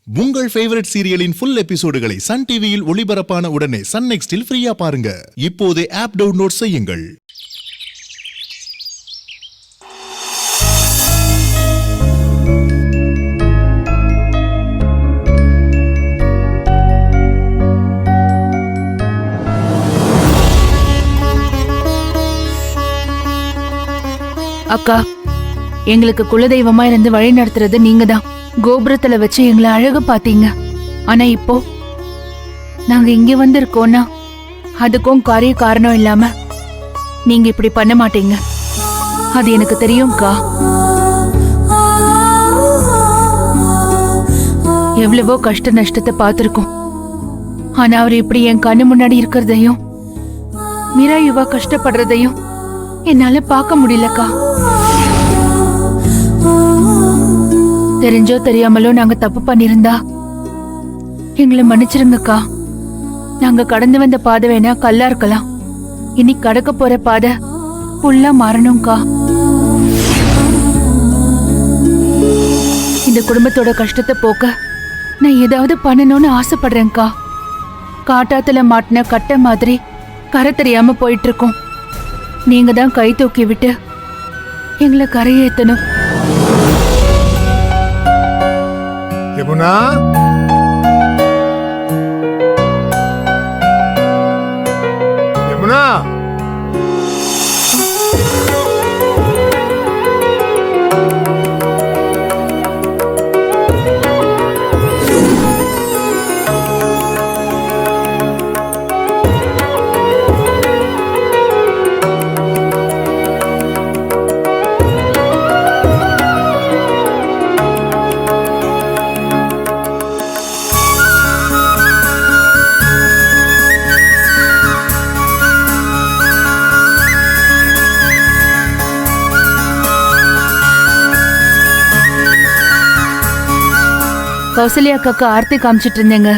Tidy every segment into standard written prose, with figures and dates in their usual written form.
உங்கள் favourite சீரியலின் full எபிசோடுகளை Sun டிவியில் ஒளிபரப்பான உடனே சன் நெக்ஸ்டில் ஃப்ரீயா பாருங்க. இப்போதே ஆப் டவுன்லோட் செய்யுங்கள். அக்கா, எங்களுக்கு குலதெய்வமா இருந்து வழி நடத்துறது நீங்க தான். கோபுரத்துல வச்சு எங்களை அழகு பாத்தீங்க. ஆனா இப்போ நாங்க இங்க வந்திருக்கோம்னா அதுக்கும் காரணம் இல்லாம நீங்க இப்படி பண்ண மாட்டீங்க. அது எனக்கு தெரியும்க்கா. எவ்வளவோ கஷ்ட நஷ்டத்தை பார்த்திருக்கோம். ஆனா அவர் இப்படி என் கண்ணு முன்னாடி இருக்கிறதையும் மீரா யுவா கஷ்டப்படுறதையும் என்னால பார்க்க முடியலக்கா. தெரிஞ்சோ தெரியாமலோ நாங்க தப்பு பண்ணிருந்தா எங்களை மன்னிச்சிருங்கக்கா. நாங்க கடந்து வந்த பாதை வேணா கல்லா இருக்கலாம், இனி கடக்க போற பாதை புல்லா மாறணும்க்கா. இந்த குடும்பத்தோட கஷ்டத்தை போக்க நான் ஏதாவது பண்ணணும்னு ஆசைப்படுறேன்க்கா. காட்டாத்துல மாட்டின கட்டை மாதிரி கரை தெரியாம போயிட்டு இருக்கோம். நீங்க தான் கை தூக்கி விட்டு எங்களை கரையேத்தணும். யமுனா, யமுனா, கௌசல்யா அக்காக்கு ஆர்த்தி காமிச்சிட்டு இருந்தேங்க.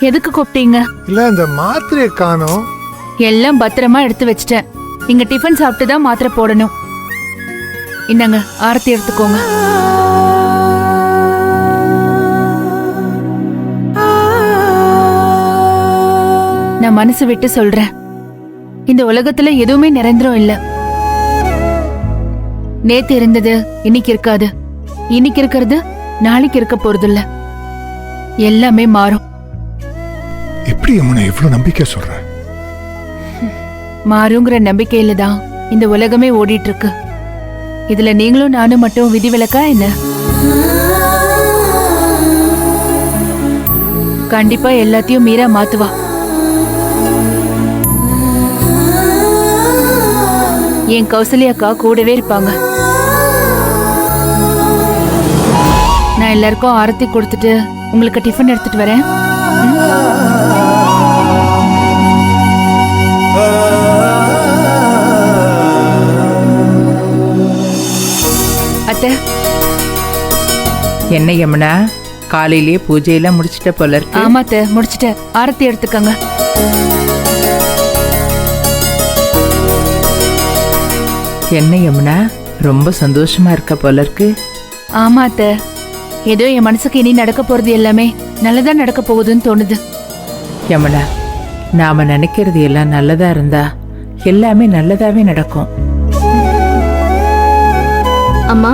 எதுக்கு கூப்பிட்டீங்க? இல்ல, இந்த மாத்திரையை காணோம். எல்லாம் பத்திரமா எடுத்து வச்சிட்டேன். இங்க டிஃபன் சாப்பிட்டு தான் மாத்திரை போடணும். இந்தாங்க ஆர்த்தி எடுத்துக்கோங்க. நான் மனசு விட்டு சொல்றேன், இந்த உலகத்துல எதுவுமே நிரந்தரம் இல்ல. நேத்து இருந்தது இன்னைக்கு இருக்காது, இன்னைக்கு இருக்கிறது நாளைக்கு இருக்க போறது இல்ல. எல்லாமே மாறும். எப்படி யமுனா இவ்வளவு நம்பிக்கை சொல்ற? மாறுங்கிற நம்பிக்கையில தான் இந்த உலகமே ஓடிட்டு இருக்கு. இதுல நீங்களும் நானும் மட்டும் விதிவிலக்கா என்ன? கண்டிப்பா எல்லாத்தையும் மீரா மாத்துவா. என் கௌசல்யாக்கா கூடவே இருப்பாங்க. நான் எல்லாருக்கும் ஆரத்தி கொடுத்துட்டு உங்களுக்கு டிஃபன் எடுத்துட்டு வரேன். அத்தை. என்ன யமுனா, காலையிலேயே பூஜையெல்லாம் முடிச்சிட்ட போல இருக்கு. ஆமா அத்தை, முடிச்சிட்டேன். ஆரத்தி எடுத்துக்கங்க. என்ன யமுனா, ரொம்ப சந்தோஷமா இருக்க போல இருக்கு. ஆமா அத்தை, ஏதோ என் மனசுக்கு இனி நடக்க போறது எல்லாமே நல்லதா நடக்க போகுதுன்னு தோணுது. யமுனா, நாம நினைக்கிறது எல்லாம் நல்லதா இருந்தா எல்லாமே நல்லதாவே நடக்கும். அம்மா,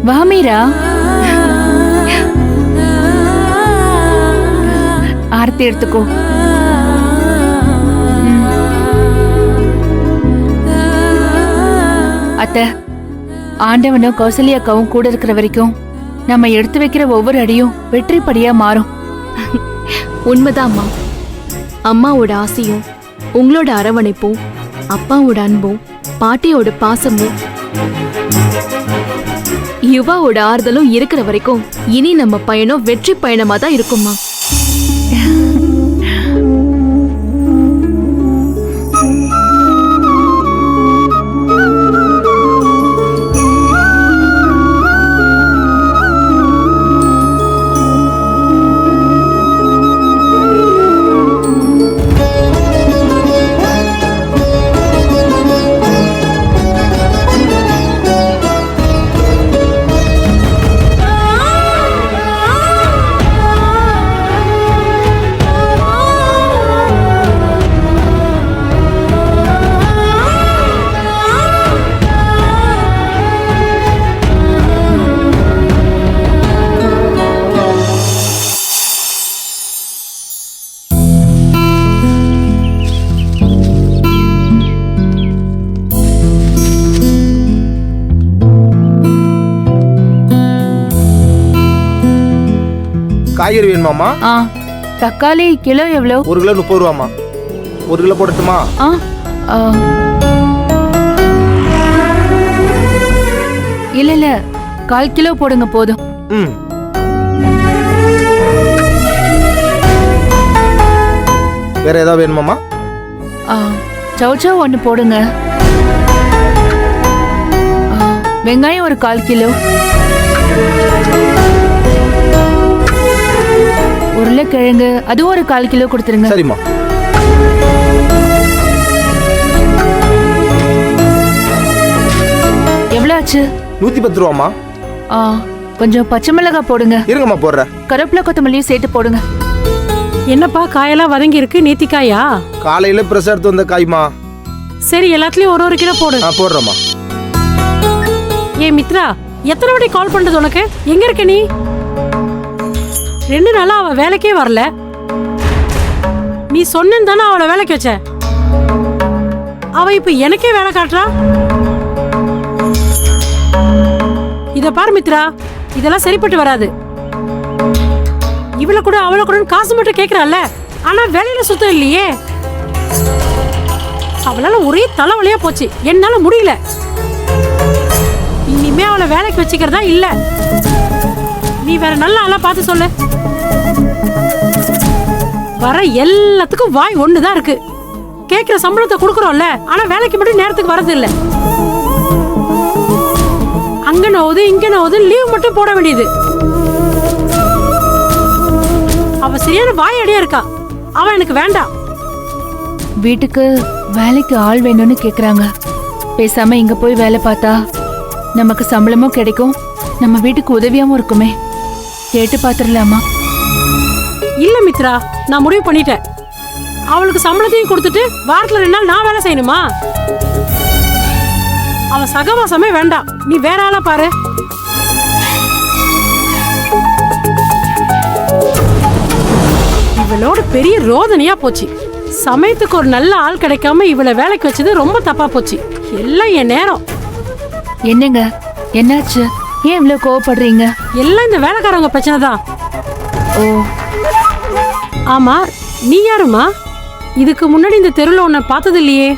வா மீரா, ஆரத்தி எடுத்துக்கோ. அத்தை, ஆண்டவனும் கௌசல்யாக்காவும் கூட இருக்கிற வரைக்கும் நம்ம எடுத்து வைக்கிற ஒவ்வொரு அடியும் வெற்றி படியா மாறும். உண்மைதான் அம்மா. அம்மாவோட ஆசையும் உங்களோட அரவணைப்பும் அப்பாவோட அன்பும் பாட்டியோட பாசமும் யுவாவோட ஆறுதலும் இருக்கிற வரைக்கும் இனி நம்ம பயணம் வெற்றி பயணமா தான் இருக்கும்மா. காய்கறி வேணுமாம்மா? ஆ தக்காளி கிலோ எவ்வளோ? 1 கிலோ 30 ரூபாம்மா. 1 கிலோ போடட்டுமா? ஆ ஆ. இல்ல இல்ல 1/4 கிலோ போடுங்க போதும். ம். வேற ஏதாவது வேணுமாம்மா? ஆ சௌச்சௌ ஒன்று போடுங்க. வெங்காயம் ஒரு 1/4 கிலோ. உருளைக்கிழங்கு அதுவும் ஒரு 1/4 கிலோ கொடுத்துருங்க. சரிம்மா. எவ்வளோ ஆச்சு? 110 ரூபாம்மா. ஆ கொஞ்சம் பச்சை மிளகாய் போடுங்க. இருங்கம்மா போடுறேன். கருவேப்பிலை கொத்தமல்லியும் சேர்த்து போடுங்க. என்னப்பா காயெல்லாம் வதங்கி இருக்கு? நேத்திக்காயா? காலையில பிரஸ் எடுத்து வந்த காய்மா. சரி, எல்லாத்துலயும் ஒரு கிலோ போடு. போடுறோம்மா. ஏ மித்ரா, எத்தனை வாட்டி கால் பண்றது உனக்கு? எங்க இருக்க நீ? 2 நாளா அவ வேலைக்கே வரல. நீ சொன்னேன்னு தானே அவளை வேலைக்கு வச்ச. அவ இப்ப எனக்கே வேலை காட்டுறா. இத பாரு மித்ரா, இதெல்லாம் சரிப்பட்டு வராது. இவளை கூட அவளை கூட காசு மட்டும் கேக்குறாள், ஆனா வேலையில சுத்தம் இல்லையே. அவளால ஒரே தலைவலியா போச்சு, என்னால முடியல. இனிமே அவளை வேலைக்கு வச்சுக்கிறதா இல்ல. நீ வேற நல்ல ஆளா பார்த்து சொல்லு. வர எல்லாத்துக்கும் வாய் ஒண்ணுதான் இருக்கு. கேக்குற சம்பளத்தை கொடுக்கறோம்ல, ஆனா வேலைக்கு மட்டும் நேரத்துக்கு வரது இல்ல. அங்க நோது இங்க நோது லீவ் மட்டும் போட வேண்டியது. அவ சரியான வாயடியா இருக்கா. அவன் எனக்கு வேண்டாம். வீட்டுக்கு வேலைக்கு ஆள் வேணும்னு கேக்குறாங்க. பேசாம இங்க போய் வேலை பார்த்தா நமக்கு சம்பளமும் கிடைக்கும், நம்ம வீட்டுக்கு உதவியாவும் இருக்குமே. கேட்டு பாத்துடலாமா? இல்ல மித்ரா, நான் முடிவு பண்ணிட்டேன். அவளுக்கு சம்பளத்தையும் கொடுத்துட்டு வாரத்துல 2 நாள் நான் வேலை செய்யணுமா? அவ சகவாசமே வேண்டாம். நீ வேற ஆளா பாரு. இவளோட பெரிய ரோதனையா போச்சு. சமயத்துக்கு ஒரு நல்ல ஆள் கிடைக்காம இவளை வேலைக்கு வச்சது ரொம்ப தப்பா போச்சு. எல்லாம் என் நேரம். என்னங்க என்னாச்சு? ஏன் இவ்வளவு கோவப்படுறீங்க? எல்லாம் இந்த வேலைக்காரங்க பிரச்சனை தான். ஓ ஆமா, நீ யாருமா? இதுக்கு முன்னாடி இந்த தெருவில் உன்னை பார்த்தது இல்லையே.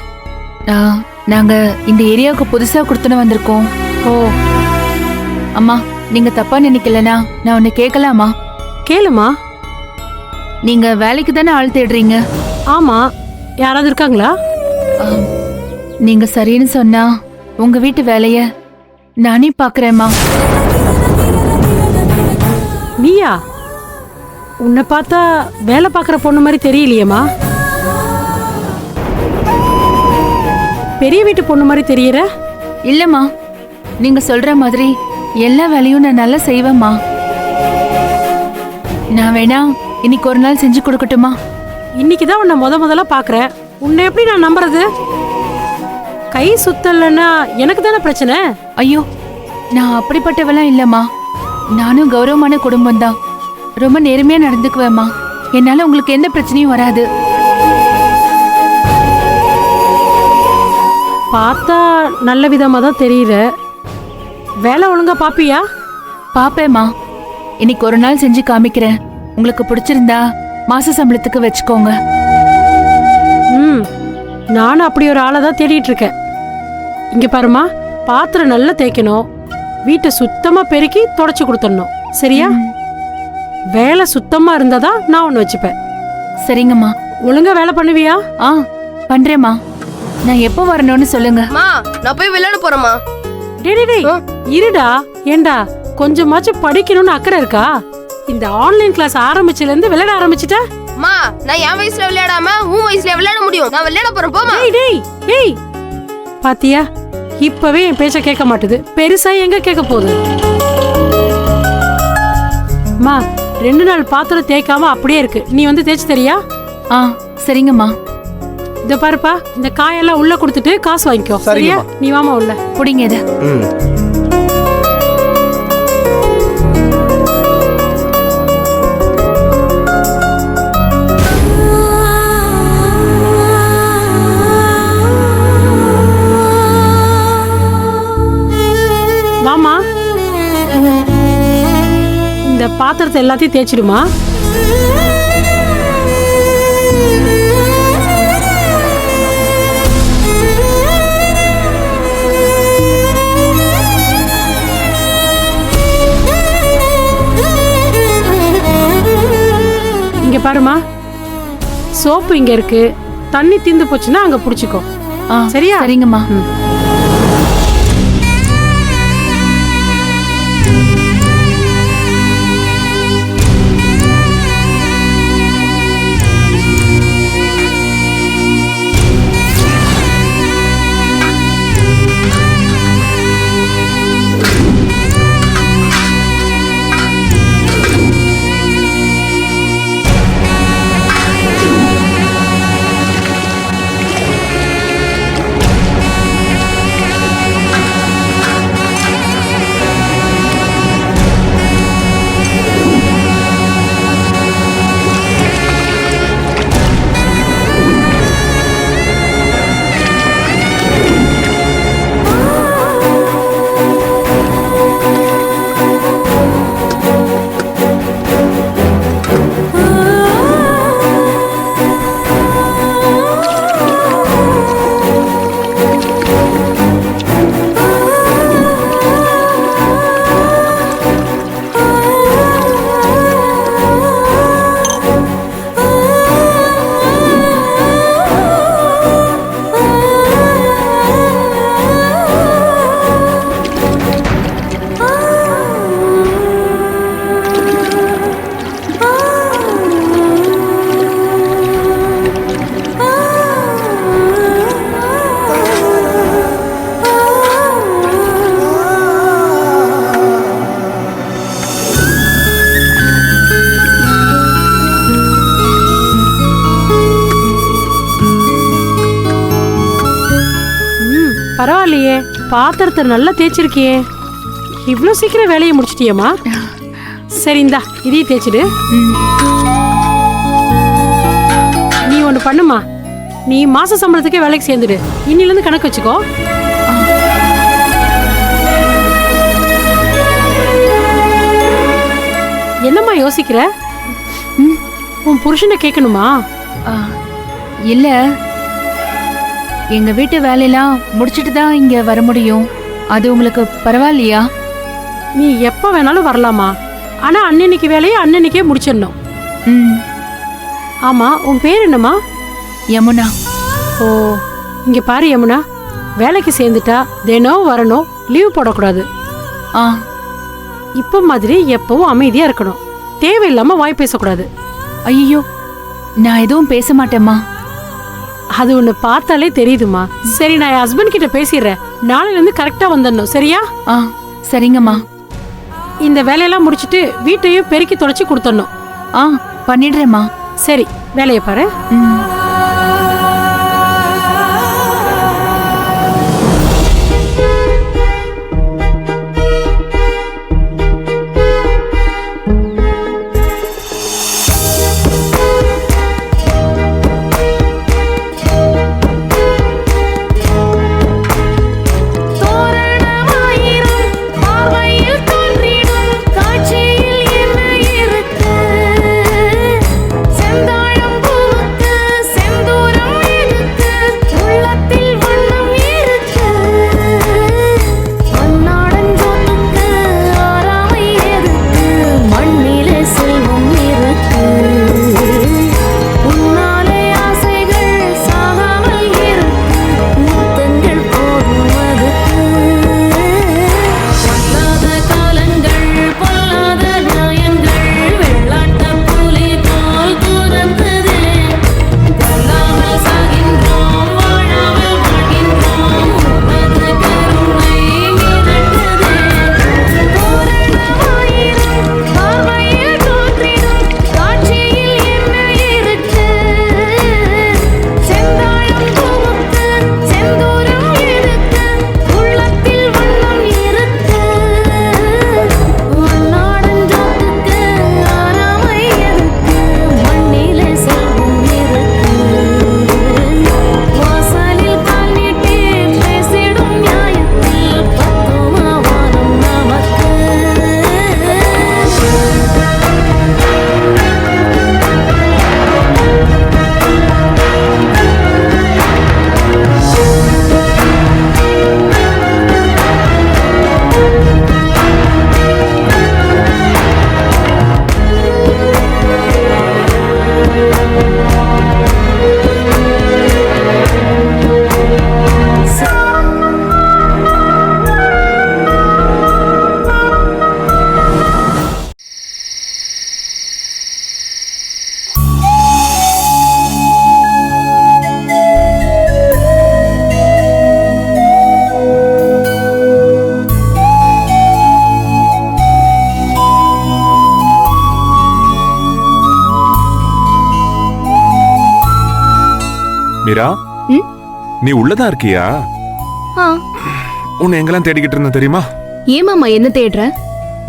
நாங்க இந்த ஏரியாவுக்கு புதுசா கொடுத்துன்னு வந்திருக்கோம். ஓ அம்மா, நீங்க தப்பா நினைக்கலனா நான் உன்னை கேட்கலாமா? கேளுமா. நீங்க வேலைக்கு தானே ஆள் தேடுறீங்க? ஆமா, யாராவது இருக்காங்களா? நீங்க சரின்னு சொன்னா உங்க வீட்டு வேலைய நானே பாக்குறேம்மா. நீயா? உன்னை பார்த்தா வேலை பார்க்குற பொண்ணு மாதிரி தெரியலையேம்மா. பெரிய வீட்டு பொண்ணு மாதிரி தெரியற. இல்லம்மா, நீங்க சொல்ற மாதிரி எல்லா வேலையும் நான் நல்லா செய்வேம்மா. நான் வேணா இன்னைக்கு ஒரு நாள் செஞ்சு கொடுக்கட்டுமா? இன்னைக்கு தான் உன்னை முதல்ல பார்க்குறேன். உன்னை எப்படி நான் நம்புறது? கை சுத்தலைன்னா எனக்கு தானே பிரச்சனை. ஐயோ, நான் அப்படிப்பட்டவெல்லாம் இல்லம்மா. நானும் கௌரவமான குடும்பம் தான். ரொம்ப நேர்மையா நடந்துக்குவேம்மா. என்னால உங்களுக்கு எந்த பிரச்சனையும் வராது. பார்த்தா நல்ல விதமா தான் தெரியுற. வேலை ஒழுங்கா பாப்பியா? பாப்பேம்மா. இன்னைக்கு ஒரு நாள் செஞ்சு காமிக்கிறேன். உங்களுக்கு பிடிச்சிருந்தா மாச சம்பளத்துக்கு வச்சுக்கோங்க. நானும் அப்படி ஒரு ஆளை தான் தேடிட்டு இருக்கேன். இங்க பாருமா, பாத்திரம் நல்லா தேய்க்கணும், வீட்டை சுத்தமா பெருக்கி தொடச்சு கொடுத்துடணும். சரியா? வேலை சுத்தமா இருந்தாதான் நான் ஒண்ணு வச்சுப்பேன். சரிங்கம்மா. ஒழுங்கா வேலை பண்ணுவியா? பண்றேம்மா. நான் எப்போ வரணும்னு சொல்லுங்க. நான் போய் விளையாட போறேம்மா. டேய் இருடா. ஏண்டா கொஞ்சமாச்சும் படிக்கணும்னு அக்கறை இருக்கா? இந்த ஆன்லைன் கிளாஸ் ஆரம்பிச்சதுல இருந்து விளையாட ஆரம்பிச்சிட்ட. மா, நான் என் வயசுல விளையாடாம உன் வயசுல விளையாட முடியும். நான் விளையாட போறேன், போமா. டேய் பாத்தியா, இப்பவே என் பேச்ச கேட்க மாட்டுது. பெருசா எங்க கேட்க போகுது? மா, 2 நாள் பாத்திரம் தேய்க்காம அப்படியே இருக்கு. நீ வந்து தேய்ச்சி தெரியா? சரிங்கம்மா. இத பாருப்பா, இந்த காயெல்லாம் உள்ள கொடுத்துட்டு காசு வாங்கிக்கோ. சரியா? நீ வாமா உள்ள. புடிங்க இத. வாமா. இந்த பாத்திரத்தை எல்லாத்தையும் தேய்ச்சிடுமா. இங்க பாருமா, சோப்பு இங்க இருக்கு. தண்ணி தீந்து போச்சுன்னா அங்க புடிச்சுக்கோ. சரியா? சரிங்கம்மா. பரவாயில்லையே, பாத்திரத்தை நல்லா தேய்ச்சிருக்கியே. இவ்வளோ சீக்கிரம் வேலையை முடிச்சிட்டியம்மா. சரி, இந்தா இதையும் தேய்ச்சிடு. நீ ஒன்று பண்ணுமா, நீ மாச சம்பளத்துக்கே வேலைக்கு சேர்ந்துடு. இன்னிலேருந்து கணக்கு வச்சுக்கோ. என்னம்மா யோசிக்கிற? உன் புருஷனை கேட்கணுமா? இல்ல, எங்க வீட்டு வேலையெல்லாம் முடிச்சிட்டு தான் இங்க வர முடியும். அது உங்களுக்கு பரவாயில்லையா? நீ எப்ப வேணாலும் வரலாமா, ஆனா அன்னன்னைக்கு வேலையை அன்னன்னைக்கே முடிச்சிடணும். ஆமா, உன் பேர் என்னம்மா? யமுனா. ஓ, இங்க பாரு யமுனா, வேலைக்கு சேர்ந்துட்டா தினம் வரணும், லீவ் போடக்கூடாது. இப்ப மாதிரி எப்பவும் அமைதியா இருக்கணும். தேவையில்லாம வாய் பேசக்கூடாது. ஐயோ, நான் எதுவும் பேச மாட்டேம்மா. அது ஒண்ணு பார்த்தாலே தெரியுதுமா. சரி, நான் என் ஹஸ்பண்ட் கிட்ட பேசிடுறேன். நாளைல இருந்து கரெக்டா வந்துடணும். சரியா? சரிங்கம்மா. இந்த வேலையெல்லாம் முடிச்சிட்டு வீட்டையும் பெருக்கி தொடச்சி கொடுத்துடணும். பண்ணிடுறேம்மா. சரி, வேலையை பாரு. செந்தாழம் பூவுக்கு மீரா, ம்? நீ உள்ளதான் இருக்கியா? ஆ, உன்னை எங்கெல்லாம் தேடிக்கிட்டு இருந்தேன் தெரியுமா? ஏன் மாமா என்ன தேடுற?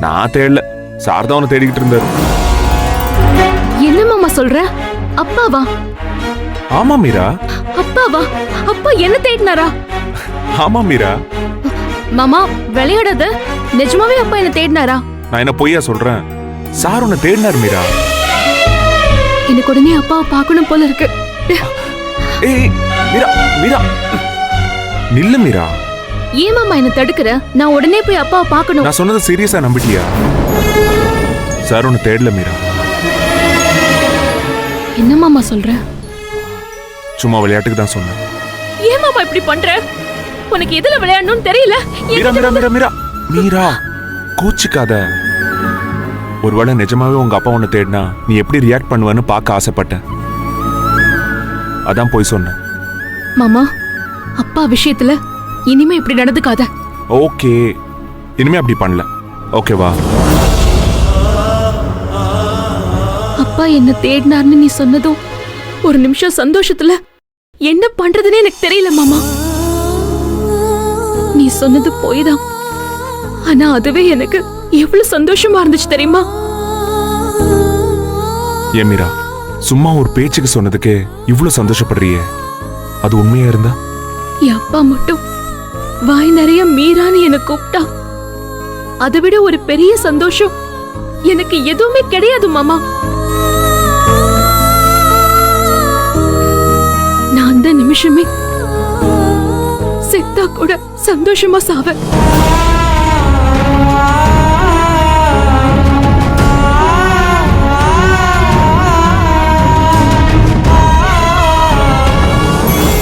நான் தேடல, சார் தான் உன்னை தேடிக்கிட்டு இருந்தாரு. என்ன மாமா சொல்ற? அப்பாவா? ஆமா மீரா, அப்பாவா? அப்பா என்ன தேடினாரா? ஆமா மீரா. மாமா விளையாடாத, நிஜமாவே அப்பா என்ன தேடினாரா? நான் என்ன பொய்யா சொல்றேன்? சார் உன்னை தேடினார் மீரா. எனக்கு உடனே அப்பாவை பார்க்கணும் போல இருக்கு. ஏய் மீரா, மீரா நில்லு மீரா. ஏன் மாமா என்ன தடுக்கிற? நான் உடனே போய் அப்பாவை பார்க்கணும். நான் சொன்னது சீரியஸா நம்பிட்டியா? சார் உன்னை தேடல மீரா. என்ன மாமா சொல்ற? சும்மா விளையாட்டுக்கு தான் சொன்னேன். ஏன் மாமா இப்படி பண்ற? உனக்கு எதுல விளையாடணும்னு தெரியல. மீரா மீரா மீரா மீரா மீரா கோச்சிக்காத. ஒருவேளை நிஜமாவே உங்க அப்பா உன்னை தேடினா நீ எப்படி ரியாக்ட் பண்ணுவேன்னு பார்க்க ஆசைப்பட்டேன். அதான் போய் சொன்னேன். மாமா, அப்பா விஷயத்துல இனிமே இப்படி நடந்துக்காத. ஓகே, இனிமே அப்படி பண்ணல. ஓகேவா? அப்பா என்ன தேடினார்னு நீ சொன்னதும் ஒரு நிமிஷம் சந்தோஷத்துல என்ன பண்றதுன்னு எனக்கு தெரியல மாமா. நீ சொன்னது போய்தான், ஆனா அதுவே எனக்கு எவ்வளவு சந்தோஷமா இருந்துச்சு தெரியுமா? ஏன் மீரா, சும்மா ஒரு பேச்சுக்கு சொன்னதுக்கே இவ்வளவு சந்தோஷப்படுறியே, அது உண்மையா இருந்தா? என் அப்பா மட்டும் வாய் நிறைய மீரான்னு என்ன கூப்பிட்டா அதை விட ஒரு பெரிய சந்தோஷம் எனக்கு எதுவுமே கிடையாது மாமா. நான் அந்த நிமிஷமே செத்தா கூட சந்தோஷமா சாவேன்.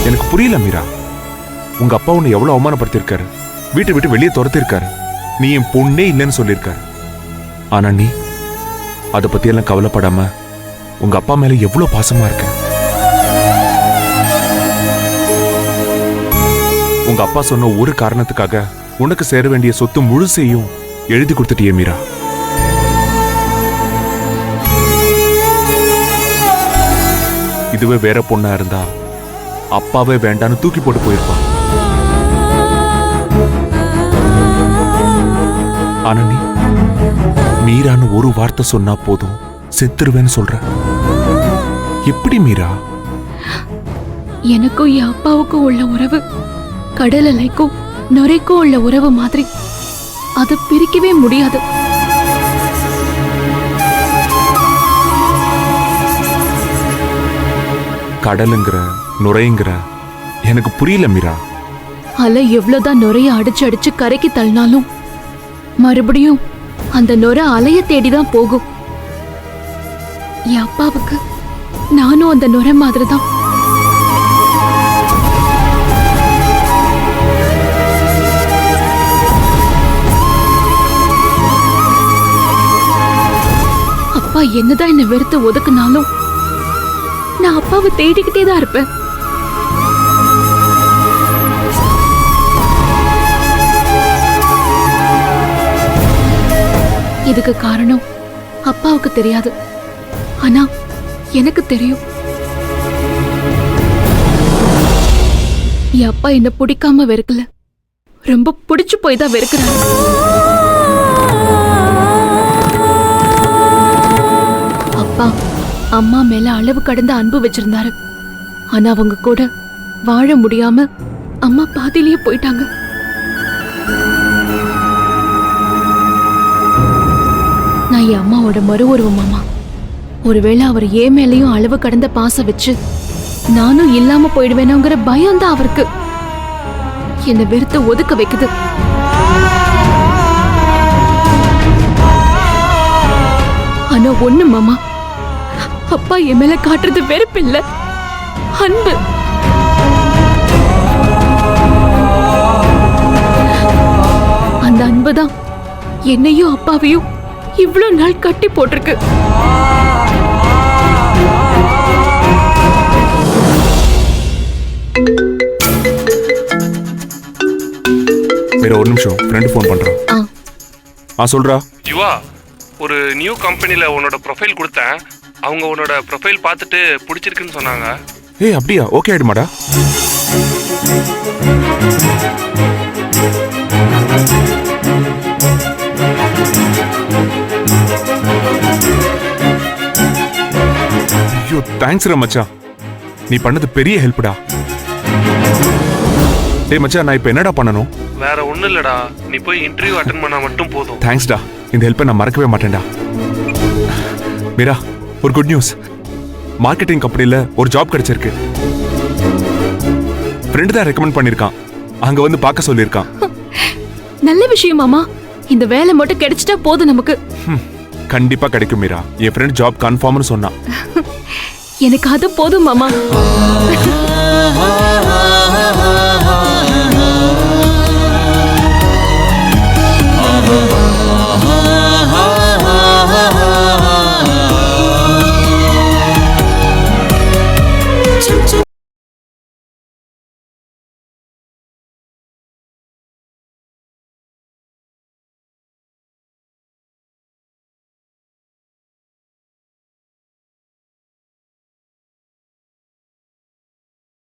எனக்கு புரியல மீரா. உங்க அப்பா உன்னை எவ்வளவு அவமானப்படுத்திருக்காரு, வீட்டை விட்டு வெளியே துரத்திருக்காரு, நீ என் பொண்ணே இல்லைன்னு சொல்லியிருக்காரு. ஆனா நீ அதை பத்தி எல்லாம் கவலைப்படாம உங்க அப்பா மேல எவ்வளவு பாசமா இருக்க. உங்க அப்பா சொன்ன ஒரு காரணத்துக்காக உனக்கு சேர வேண்டிய சொத்து முழுசையும் எழுதி கொடுத்துட்டியே மீரா. இதுவே வேற பொண்ணா இருந்தா அப்பாவே வேண்டான்னு தூக்கி போட்டு போயிருப்பான். ஆனா நீ மீரான்னு ஒரு வார்த்தை சொன்னா போதும் செத்துருவேன்னு சொல்ற. எப்படி மீரா? எனக்கும் என் அப்பாவுக்கும் உள்ள உறவு கடல் அலைக்கும் நுரைக்கும் உள்ள உறவு மாதிரி, அதை பிரிக்கவே முடியாது. கடலுங்கிற நுரைங்கிற எனக்கு புரியல மீரா. அலை எவ்வளவுதான் நுரைய அடிச்சு அடிச்சு கரைக்கு தள்ளினாலும் மறுபடியும் அந்த நுரை அலைய தேடிதான் போகும். என் அப்பாவுக்கு நானும் அந்த நுரை மாதிரிதான். அப்பா என்னதான் என்னை வெறுத்து ஒதுக்குனாலும் நான் அப்பாவை தேடிக்கிட்டே தான் இருப்பேன். இதுக்கு காரணம் அப்பாவுக்கு தெரியாது, ஆனா எனக்கு தெரியும். என் அப்பா என்ன பிடிக்காம வெறுக்கல, ரொம்ப பிடிச்சு போய் தான் வெறுக்கிறாரு. அப்பா அம்மா மேல அளவு கடந்த அன்பு வச்சிருந்தாரு, ஆனா அவங்க கூட வாழ முடியாம அம்மா பாதியிலேயே போயிட்டாங்க. நான் என் அம்மாவோட மறு உருவம் மாமா. ஒருவேளை அவர் ஏன் மேலையும் அளவு கடந்த பாசம் வச்சு நானும் இல்லாம போயிடுவேனுங்கிற பயம் தான் அவருக்கு என்னை வெறுத்து ஒதுக்க வைக்குது. ஆனா ஒண்ணு மாமா, அப்பா என் மேல காட்டுறது வெறுப்பு இல்ல, அன்பு. அந்த அன்புதான் என்னையும் அப்பாவையும் இவ்வளவு நாள் கட்டி போட்டிருக்கு. வேற ஒரு நிமிஷம், ஃப்ரெண்ட் ஃபோன் பண்றான். சொல்றா. யுவா, ஒரு நியூ கம்பெனியில் உன்னோட ப்ரொஃபைல் கொடுத்தேன். அவங்க உன்னோட ப்ரொஃபைல் பார்த்துட்டு பிடிச்சிருக்குன்னு சொன்னாங்க. ஏய் அப்படியா? ஓகே ஆயிடுமாடா. ஐயோ தேங்க்ஸ் ரா மச்சான், நீ பண்ணது பெரிய ஹெல்ப்டா. டேய் மச்சான், நான் இப்போ என்னடா பண்ணணும்? வேற ஒண்ணும் இல்லடா, நீ போய் இன்டர்வியூ அட்டென்ட் பண்ணா மட்டும் போதும். தேங்க்ஸ்டா, இந்த ஹெல்ப்பை நான் மறக்கவே மாட்டேன்டா. மீரா, ஒரு குட் நியூஸ். மார்க்கெட்டிங் கம்பெனில ஒரு ஜாப் கிடைச்சிருக்கு. ஃப்ரெண்டு தான் ரெக்கமெண்ட் பண்ணிருக்கான். அங்க வந்து பார்க்க சொல்லியிருக்கான். நல்ல விஷயம் மாமா. இந்த வேலை மட்டும் கிடைச்சிட்டா போதும் நமக்கு. கண்டிப்பா கிடைக்கும் மீரா. என் ஃப்ரெண்ட் ஜாப் கன்ஃபார்ம்னு சொன்னான். எனக்கு அது போதும் மாமா.